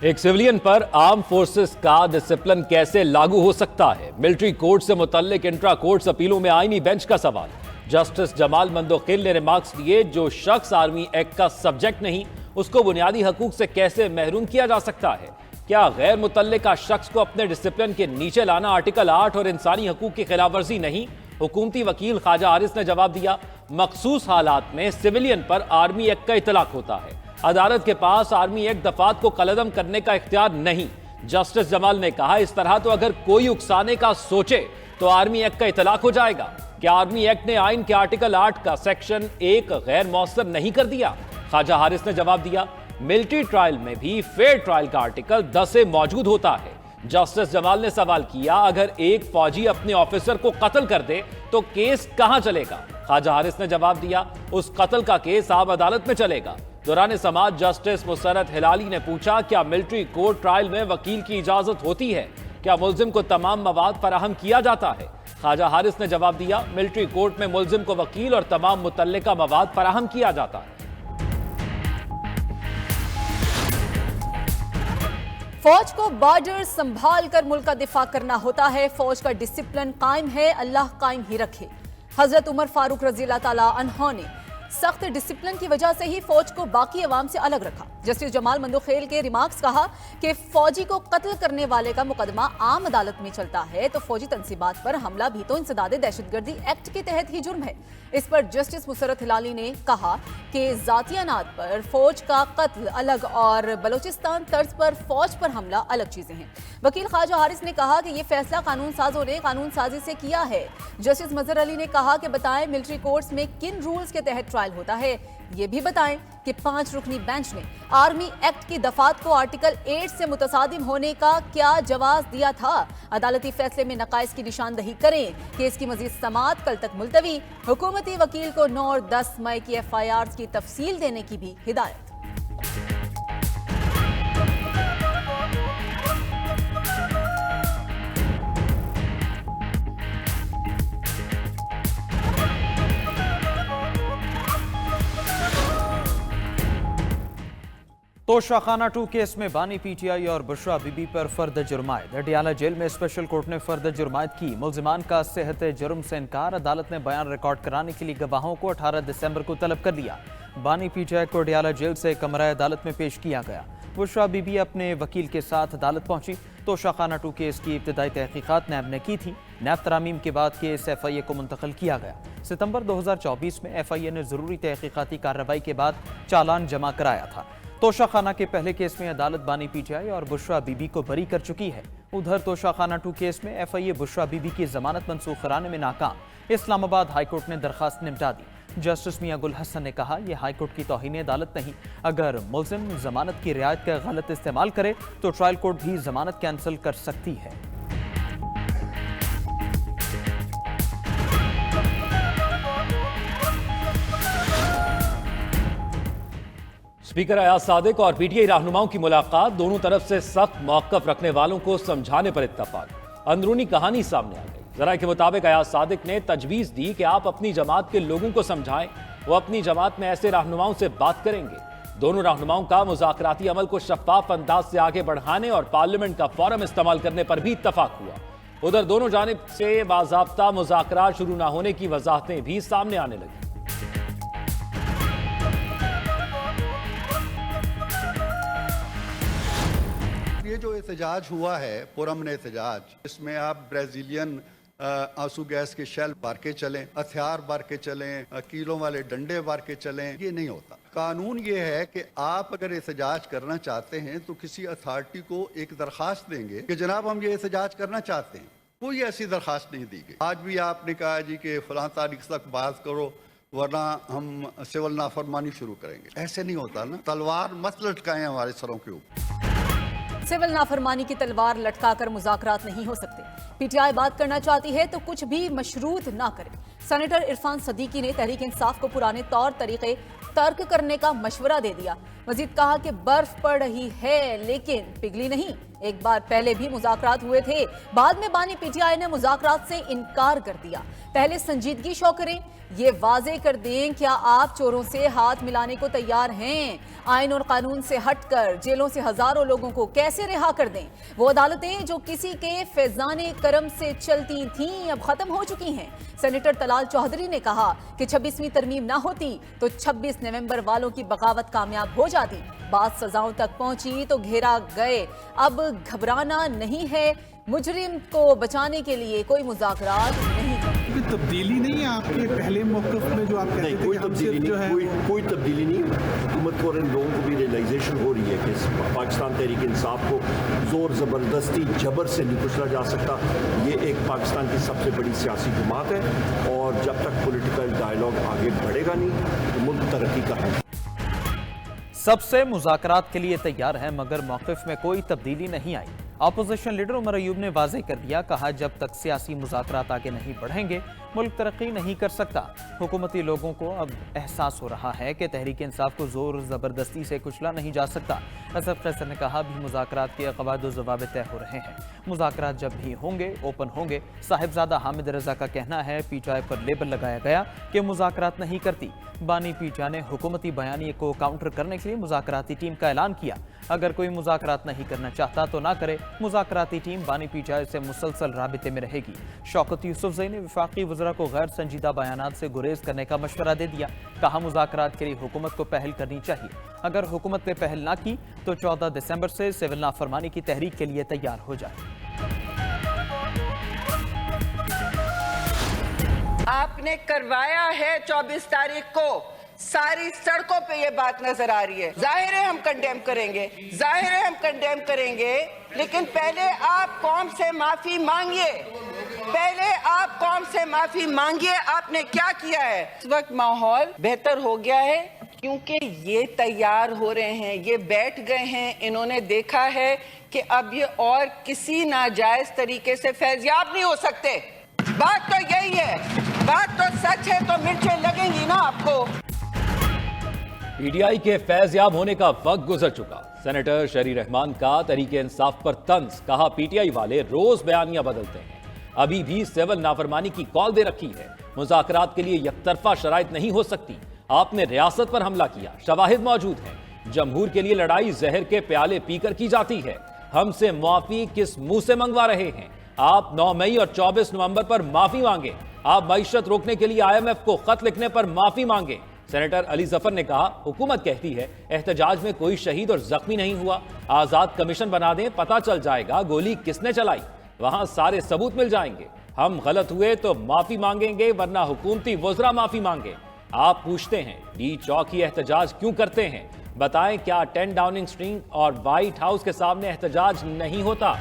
ایک सिविलियन पर arm forces का डिसिप्लिन कैसे लागू हो सकता है? मिलिट्री कोड से मुतल्लिक इंट्रा कोर्ट्स अपीलों में आईनी बेंच का सवाल। जस्टिस जमाल मंदोखिल ने रिमार्क्स दिए, जो शख्स आर्मी एक्ट का सब्जेक्ट नहीं, उसको बुनियादी हकूक से कैसे महरूम किया जा सकता है? क्या गैर मुतल्लिका शख्स को अपने डिसिप्लिन के नीचे लाना आर्टिकल 8 और इंसानी हकूक की खिलाफ वर्जी नहीं? हुकूमती वकील ख्वाजा हारिस ने जवाब दिया, मखसूस हालात में सिविलियन पर आर्मी एक्ट का इतलाक होता है। अदालत के पास आर्मी एक्ट दफात को कलअदम करने का इख्तियार नहीं। जस्टिस जमाल ने कहा, इस तरह तो अगर कोई उकसाने का सोचे तो आर्मी एक्ट का इतलाक हो जाएगा। क्या आर्मी एक्ट ने आइन के आर्टिकल 8 का सेक्शन 1 गैर मौसर नहीं कर दिया? ख्वाजा हारिस ने जवाब दिया, मिलिट्री ट्रायल में भी फेयर ट्रायल का आर्टिकल 10 मौजूद होता है। जस्टिस जमाल ने सवाल किया, अगर एक फौजी अपने ऑफिसर को कत्ल कर दे तो केस कहां चलेगा? ख्वाजा हारिस ने जवाब दिया, उस कत्ल का केस आम अदालत में चलेगा। दौरान समाअत जस्टिस मुसरत हिलाली ने पूछा, क्या मिलिट्री कोर्ट ट्रायल में वकील की इजाजत होती है? क्या मुल्जिम को तमाम मवाद फराहम किया जाता है? ख्वाजा हारिस ने जवाब दिया, मिलिट्री कोर्ट में मुल्जिम को वकील और तमाम मुतल्लिका मवाद फराहम किया जाता है। फौज को बॉर्डर संभाल कर मुल्क का दिफा करना होता है। फौज का डिसिप्लिन कायम है, अल्लाह कायम ही रखे। हजरत उमर फारूक रजी अल्लाह ताला अन्हो ने सख्त डिसिप्लिन की वजह से ही फौज को बाकी अवाम से अलग रखा। जस्टिस जमाल मंदोखिल के रिमार्क्स कहा कि फौजी को कत्ल करने वाले का मुकदमा आम अदालत में चलता है तो फौजी तंसीबात पर हमला भी तो इंसदाद दहशतगर्दी एक्ट के तहत ही जुर्म है। इस पर जस्टिस मुसरत हिलाली ने कहा कि जातियानात पर फौज का कत्ल अलग और बलोचिस्तान तर्ज पर फौज पर हमला अलग चीजें हैं। वकील ख्वाजा हारिस ने कहा कि ये फैसला कानून साजों ने कानून साजी से किया है। जस्टिस मजहर अली ने कहा कि बताएं मिलिट्री कोर्ट्स में किन रूल्स के तहत ट्रायल होता है, ये भी बताएं कि 5 रुकनी बेंच ने आर्मी एक्ट की दफात को आर्टिकल 8 से मुतसादिम होने का क्या जवाब दिया था। अदालती फैसले में नकाइस की निशानदही करें। केस की मजीद समाअत कल तक मुलतवी। हुकूमती वकील को 9 और 10 मई की FIRs की तफसील देने की भी हिदायत। तोशाखाना 2 केस में बानी PTI और बुशरा बीबी पर फर्द जुर्मायत। अडियाला जेल में स्पेशल कोर्ट ने फर्द जुर्मायत की। मुल्जिमान का सेहत जुर्म से इनकार। अदालत ने बयान रिकॉर्ड कराने के लिए गवाहों को 18 दिसंबर को तलब कर लिया। बानी PTI को अडियाला जेल से कमरा अदालत में पेश किया गया। बुशरा बीबी अपने वकील के साथ अदालत पहुंची। तोशाखाना 2 केस की इब्तदाई तहकीकात नैब ने की थी। नैब तरामीम के बाद केस FIA को मुंतकिल किया गया। सितंबर 2024 में FIA ने जरूरी तहकीकाती कार्रवाई के बाद चालान जमा कराया था। तोशाखाना के पहले केस में अदालत बानी PTI और बुशरा बीबी को बरी कर चुकी है। उधर तोशाखाना 2 केस में FIA बुशरा बीबी की जमानत मंसूख कराने में नाकाम। इस्लामाबाद हाईकोर्ट ने दरखास्त निपटा दी। जस्टिस मियां गुल हसन ने कहा, यह हाईकोर्ट की तौहीन अदालत नहीं। अगर मुल्जिम जमानत की रियायत का गलत इस्तेमाल करे तो ट्रायल कोर्ट भी जमानत कैंसिल कर सकती है। स्पीकर अयाज सादिक और PTI रहनुमाओं की मुलाकात। दोनों तरफ से सख्त मौक़िफ़ रखने वालों को समझाने पर इत्तफाक। अंदरूनी कहानी सामने आ गई। जरा के मुताबिक अयाज सादिक ने तजवीज़ दी कि आप अपनी जमात के लोगों को समझाएं। वो अपनी जमात में ऐसे रहनुमाओं से बात करेंगे। दोनों रहनुमाओं का मुज़ाकराती अमल को शफ़ाफ अंदाज से आगे बढ़ाने और पार्लियामेंट का फोरम इस्तेमाल करने पर भी इत्तफाक हुआ। उधर दोनों जानिब से बाज़ाब्ता मुज़ाकरात शुरू न होने की वजाहतें भी सामने आने लगी। ये जो एहतजाज हुआ है, पुरअमन एहतजाज, इसमें आप ब्राज़ीलियन आंसू गैस के शेल बार के चलें, हथियार बार के चलें, कीलों वाले डंडे बार के चलें, ये नहीं होता। कानून ये है कि आप अगर एहतजाज करना चाहते हैं तो किसी अथॉरिटी को एक दरख्वास्त देंगे कि जनाब हम ये एहतजाज करना चाहते हैं। कोई ऐसी दरख्वास्त नहीं दी गई। आज भी आपने कहा जी कि फलां तारीख तक बात करो वरना हम सिविल नाफरमानी शुरू करेंगे। ऐसे नहीं होता ना। तलवार मत लटकाएं हमारे सरों के ऊपर। सिविल नाफरमानी की तलवार लटकाकर मुज़ाकरात नहीं हो सकते। PTI बात करना चाहती है तो कुछ भी मशरूत ना करे। सेनेटर इरफान सदीकी ने तहरीक इंसाफ को पुराने तौर तरीके तर्क करने का मशवरा दे दिया। मजीद कहा कि बर्फ पड़ रही है लेकिन पिघली नहीं। ایک بار پہلے بھی مذاکرات ہوئے تھے، بعد میں بانی پی ٹی آئی نے مذاکرات سے انکار کر دیا۔ پہلے سنجیدگی شو کریں، یہ واضح کر دیں کیا آپ چوروں سے ہاتھ ملانے کو تیار ہیں؟ آئین اور قانون سے ہٹ کر جیلوں سے ہزاروں لوگوں کو کیسے رہا کر دیں؟ وہ عدالتیں جو کسی کے فیضان کرم سے چلتی تھیں اب ختم ہو چکی ہیں۔ سینیٹر طلال چودھری نے کہا کہ 26ویں ترمیم نہ ہوتی تو 26 نومبر والوں کی بغاوت کامیاب ہو جاتی، بات سزاؤں تک پہنچی تو گھیرا گئے، اب گھبرانا نہیں ہے، مجرم کو بچانے کے لیے کوئی مذاکرات نہیں کرتے۔ کوئی تبدیلی نہیں ہے آپ کے پہلے موقف میں جو آپ کہتے تھے کوئی کہ ہم تبدیلی صرف جو نہیں، ہے کوئی تبدیلی نہیں۔ حکومت کو اور ان لوگوں کو بھی ریئلائزیشن ہو رہی ہے کہ پاکستان تحریک انصاف کو زور زبردستی جبر سے نہیں کچلا جا سکتا۔ یہ ایک پاکستان کی سب سے بڑی سیاسی جماعت ہے اور جب تک پولیٹیکل ڈائیلاگ آگے بڑھے گا نہیں تو ملک ترقی کا ہے۔ سب سے مذاکرات کے لیے تیار ہے مگر موقف میں کوئی تبدیلی نہیں آئی۔ اپوزیشن لیڈر عمر ایوب نے واضح کر دیا، کہا جب تک سیاسی مذاکرات آگے نہیں بڑھیں گے ملک ترقی نہیں کر سکتا۔ حکومتی لوگوں کو اب احساس ہو رہا ہے کہ تحریک انصاف کو زور زبردستی سے کچلا نہیں جا سکتا۔ اسد قیصر نے کہا بھی مذاکرات کے قواعد و ضوابط طے ہو رہے ہیں، مذاکرات جب بھی ہوں گے اوپن ہوں گے۔ صاحبزادہ حامد رضا کا کہنا ہے P T I per label لگایا گیا کہ مذاکرات نہیں کرتی۔ بانی پی ٹی آئی نے حکومتی بیانیے کو کاؤنٹر کرنے کے لیے مذاکراتی ٹیم کا اعلان کیا، اگر کوئی مذاکرات نہیں کرنا چاہتا تو نہ کرے، مذاکراتی ٹیم بانی پی ٹی آئی سے مسلسل رابطے میں رہے گی۔ شوکت یوسفزئی نے وفاقی وزراء کو غیر سنجیدہ بیانات سے گریز کرنے کا مشورہ دے دیا، کہا مذاکرات کے لیے حکومت کو پہل کرنی چاہیے، اگر حکومت نے پہل نہ کی تو 14 دسمبر سے سول نافرمانی کی تحریک کے لیے تیار ہو جائے۔ آپ نے کروایا ہے 24 تاریخ کو، ساری سڑکوں پہ یہ بات نظر آ رہی ہے۔ ظاہر ہے ہم کنڈیم کریں گے، ظاہر ہے ہم کنڈیم کریں گے، لیکن پہلے آپ قوم سے معافی مانگیے، پہلے آپ قوم سے معافی مانگیے۔ آپ نے کیا کیا ہے؟ اس وقت ماحول بہتر ہو گیا ہے کیونکہ یہ تیار ہو رہے ہیں، یہ بیٹھ گئے ہیں، انہوں نے دیکھا ہے کہ اب یہ اور کسی ناجائز طریقے سے فیضیاب نہیں ہو سکتے۔ بات تو یہی ہے، بات تو سچ ہے، تو مرچیں لگیں گی نا آپ کو۔ پی ٹی آئی کے فیض یاب ہونے کا وقت گزر چکا۔ سینیٹر شہری رحمان کا تحریک انصاف پر طنز، کہا پی ٹی آئی والے روز بیانیاں بدلتے ہیں، ابھی بھی سول نافرمانی کی کال دے رکھی ہے، مذاکرات کے لیے یک طرفہ شرائط نہیں ہو سکتی، آپ نے ریاست پر حملہ کیا، شواہد موجود ہیں، جمہور کے لیے لڑائی زہر کے پیالے پی کر کی جاتی ہے، ہم سے معافی کس منہ سے منگوا رہے ہیں؟ آپ 9 مئی اور 24 نومبر پر معافی مانگیں، آپ معیشت روکنے کے لیے IMF کو خط لکھنے پر معافی مانگیں۔ سینیٹر علی ظفر نے کہا حکومت کہتی ہے احتجاج میں کوئی شہید اور زخمی نہیں ہوا، آزاد کمیشن بنا دیں، پتہ چل جائے گا گولی کس نے چلائی، وہاں سارے ثبوت مل جائیں گے، ہم غلط ہوئے تو معافی مانگیں گے ورنہ حکومتی وزراء معافی مانگیں۔ آپ پوچھتے ہیں ڈی چوک ہی احتجاج کیوں کرتے ہیں؟ بتائیں کیا 10 ڈاؤننگ اسٹریٹ اور وائٹ ہاؤس کے سامنے احتجاج نہیں ہوتا؟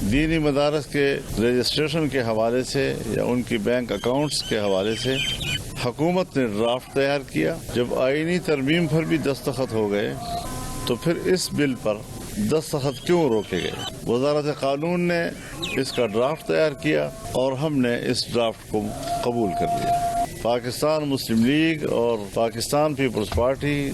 دینی مدارس کے رجسٹریشن کے حوالے سے یا ان کی بینک اکاؤنٹس کے حوالے سے حکومت نے ڈرافٹ تیار کیا، جب آئینی ترمیم پر بھی دستخط ہو گئے تو پھر اس بل پر دستخط کیوں روکے گئے؟ وزارت قانون نے اس کا ڈرافٹ تیار کیا اور ہم نے اس ڈرافٹ کو قبول کر لیا۔ پاکستان مسلم لیگ اور پاکستان پیپلز پارٹی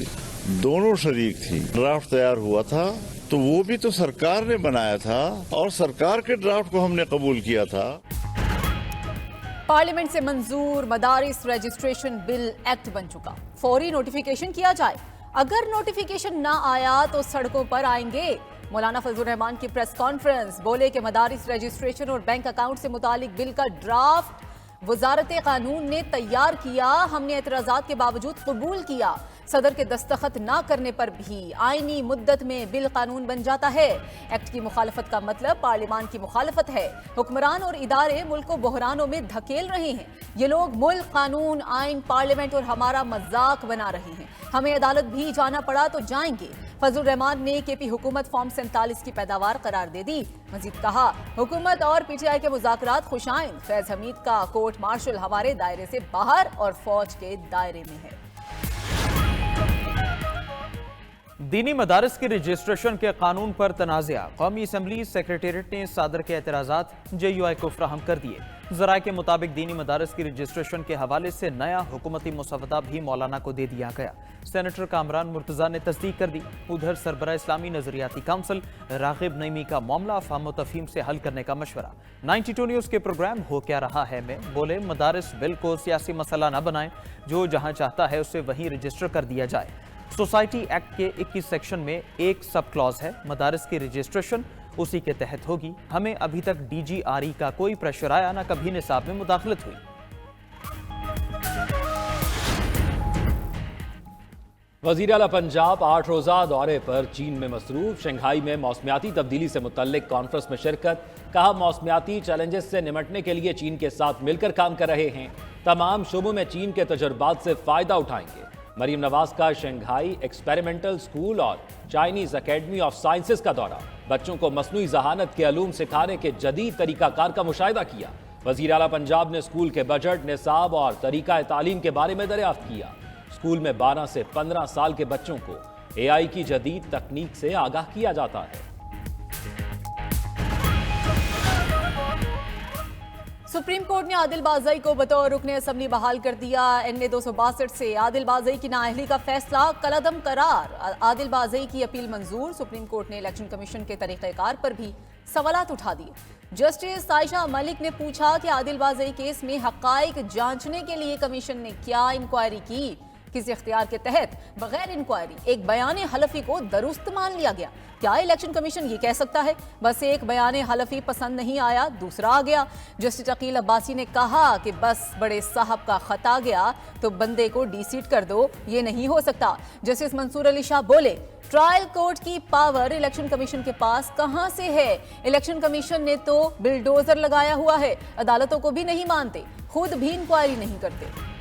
دونوں شریک تھی، ڈرافٹ تیار ہوا تھا تو وہ بھی تو سرکار نے بنایا تھا اور سرکار کے ڈرافٹ کو ہم نے قبول کیا تھا۔ پارلیمنٹ سے منظور مدارس رجسٹریشن بل ایکٹ بن چکا، فوری نوٹیفیکیشن کیا جائے، اگر نوٹیفیکیشن نہ آیا تو سڑکوں پر آئیں گے۔ مولانا فضل الرحمان کی پریس کانفرنس، بولے کہ مدارس رجسٹریشن اور بینک اکاؤنٹ سے متعلق بل کا ڈرافٹ وزارت قانون نے تیار کیا، ہم نے اعتراضات کے باوجود قبول کیا، صدر کے دستخط نہ کرنے پر بھی آئینی مدت میں بل قانون بن جاتا ہے۔ ایکٹ کی مخالفت کا مطلب پارلیمان کی مخالفت ہے، حکمران اور ادارے ملک کو بحرانوں میں دھکیل رہے ہیں، یہ لوگ ملک، قانون، آئین، پارلیمنٹ اور ہمارا مذاق بنا رہے ہیں، ہمیں عدالت بھی جانا پڑا تو جائیں گے۔ فضل الرحمان نے کے پی حکومت فارم 47 کی پیداوار قرار دے دی، مزید کہا حکومت اور پی ٹی آئی کے مذاکرات خوشائند، فیض حمید کا کورٹ مارشل ہمارے دائرے سے باہر اور فوج کے دائرے میں ہے۔ दीनी मदारस के रजिस्ट्रेशन के कानून पर तनाज़ा, कौमी असम्बली सेक्रेटेरिएट ने सादर के एतराज़ात JUI को फ्राहम कर दिए। ज़राए के मुताबिक दीनी मदारस की रजिस्ट्रेशन के हवाले से नया हुकूमती मुसवदा भी मौलाना को दे दिया गया। सेनेटर कामरान मुर्तज़ा ने तस्दीक कर दी। उधर सरबराह इस्लामी नजरियाती काउंसिल रागिब नईमी का मामला फ़हम तफ़हीम से हल करने का मशवरा। 92 न्यूज़ के प्रोग्राम हो क्या रहा है में बोले, मदारस बिल को सियासी मसला न बनाएं, जो जहाँ चाहता है उसे वहीं रजिस्टर कर दिया जाए। सोसाइटी एक्ट के 21 सेक्शन में एक सब क्लॉज है, मदारस की रजिस्ट्रेशन उसी के तहत होगी। हमें अभी तक DGRE का कोई प्रेशर आया, ना कभी निसाब में मुदाखलत हुई। वज़ीर आला पंजाब 8 रोज़ा दौरे पर चीन में मसरूफ। शंघाई में मौसमियाती तब्दीली से मुतल्लिक कॉन्फ्रेंस में शिरकत। कहा, मौसमियाती चैलेंजेस से निमटने के लिए चीन के साथ मिलकर काम कर रहे हैं। तमाम शोबों में चीन के तजुर्बात से फ़ायदा उठाएंगे। मरीम नवाज का शंघाई एक्सपेरिमेंटल स्कूल और चाइनीज एकेडमी ऑफ साइंसेस का दौरा। बच्चों को मसनूई जहानत के अलूम सिखाने के जदीद तरीकाकार का मुशाहिदा किया। वज़ीर आला पंजाब ने स्कूल के बजट, निसाब और तरीका तालीम के बारे में दरियाफ्त किया। स्कूल में 12 से 15 साल के बच्चों को AI की जदीद तकनीक से आगाह किया जाता है। सुप्रीम कोर्ट ने आदिल बाज़ई को बतौर रुकने असम्बली बहाल कर दिया। NA 262 से आदिल बाज़ई की नाअहली का फैसला कलअदम करार। आदिल बाज़ई की अपील मंजूर। सुप्रीम कोर्ट ने इलेक्शन कमीशन के तरीक़ेकार पर भी सवालात उठा दिए। जस्टिस आयशा मलिक ने पूछा कि आदिल बाज़ई केस में हक़ाइक़ जांचने के लिए कमीशन ने क्या इंक्वायरी की। किसी इख्तियार के तहत बगैर इंक्वायरी एक बयान हलफी को दुरुस्त मान लिया गया। क्या इलेक्शन कमीशन ये कह सकता है बस एक बयान हलफी पसंद नहीं आया, दूसरा आ गया? जस्टिस अकील अब्बासी ने कहा कि बस बड़े साहब का खत आ गया तो बंदे को डीसीट कर दो, ये नहीं हो सकता। जस्टिस मंसूर अली शाह बोले, ट्रायल कोर्ट की पावर इलेक्शन कमीशन के पास कहां से है? इलेक्शन कमीशन ने तो बिल्डोजर लगाया हुआ है, अदालतों को भी नहीं मानते, खुद भी इंक्वायरी नहीं करते।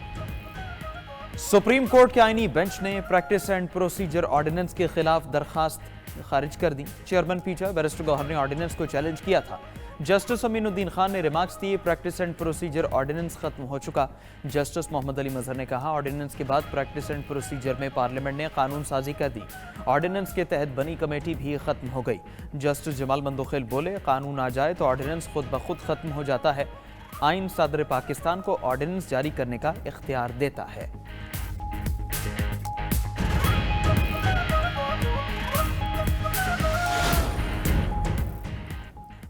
सुप्रीम कोर्ट के आईनी बेंच ने प्रैक्टिस एंड प्रोसीजर ऑर्डिनेंस के खिलाफ दरखास्त खारिज कर दी। चेयरमैन पीछा बैरिस्टर गौहर ने ऑर्डिनेंस को चैलेंज किया था। जस्टिस अमीनुद्दीन खान ने रिमार्क्स दिए, प्रैक्टिस एंड प्रोसीजर ऑर्डिनेंस खत्म हो चुका। जस्टिस मोहम्मद अली मजहर ने कहा, ऑर्डिनेंस के बाद प्रैक्टिस एंड प्रोसीजर में पार्लियामेंट ने कानून साजी कर दी। ऑर्डिनेंस के तहत बनी कमेटी भी खत्म हो गई। जस्टिस जमाल मंदोखेल बोले, कानून आ जाए तो ऑर्डिनेंस खुद ब खुद खत्म हो जाता है। आइन सदर पाकिस्तान को ऑर्डिनेंस जारी करने का इख्तियार देता है।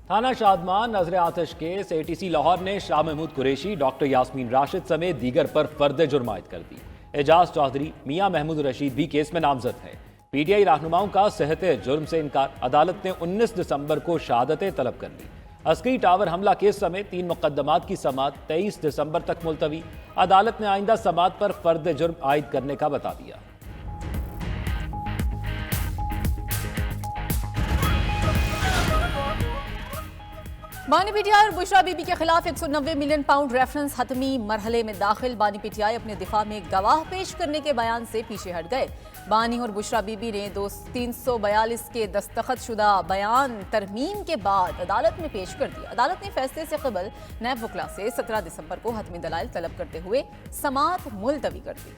थाना शादमान नजर आतिश केस। ATC लाहौर ने शाह महमूद कुरैशी, डॉक्टर यास्मीन राशिद समेत दीगर पर फर्द जुर्मायत कर दी। एजाज चौधरी, मियां महमूद रशीद भी केस में नामजद है। PTI रहनुमाओं का सेहत जुर्म से इनकार। अदालत ने 19 दिसंबर को शहादतें तलब कर ली। अस्करी टावर हमला केस समेत 3 मुकदमात की समाअत 23 दिसंबर तक मुलतवी। अदालत ने आइंदा समाअत पर फर्द जुर्म आयद करने का बता दिया। बानी PTI और बुशरा बीबी के खिलाफ 190 मिलियन पाउंड रेफरेंस हतमी मरहले में दाखिल। बानी PTI अपने दिफा में गवाह पेश करने के बयान से पीछे हट गए। बानी और बुशरा बीबी ने 342 के दस्तखत शुदा बयान तरमीम के बाद अदालत में पेश कर दिया। अदालत ने फैसले से कबल नैब वकला से 17 दिसंबर को हतमी दलाइल तलब करते हुए समाअत मुलतवी कर दी।